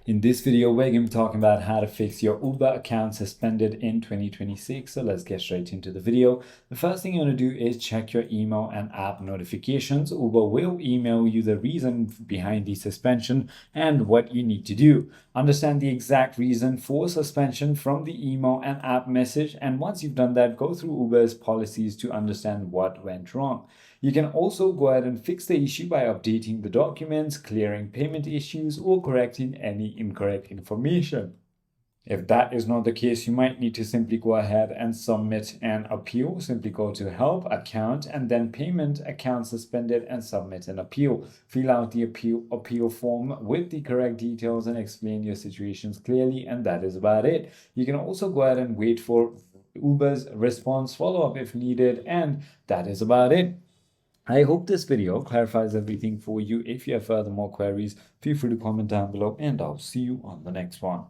In this video, we're going to be talking about how to fix your Uber account suspended in 2026. So let's get straight into the video. The first thing you want to do is check your email and app notifications. Uber will email you the reason behind the suspension and what you need to do. Understand the exact reason for suspension from the email and app message. And once you've done that, go through Uber's policies to understand what went wrong. You can also go ahead and fix the issue by updating the documents, clearing payment issues, or correcting any incorrect information. If that is not the case, you might need to simply go ahead and submit an appeal. Simply go to Help, Account, and then Payment, Account Suspended, and submit an appeal. Fill out the appeal form with the correct details and explain your situations clearly, and that is about it. You can also go ahead and wait for Uber's response, follow up if needed, and that is about it. I hope this video clarifies everything for you. If you have further more queries, feel free to comment down below, and I'll see you on the next one.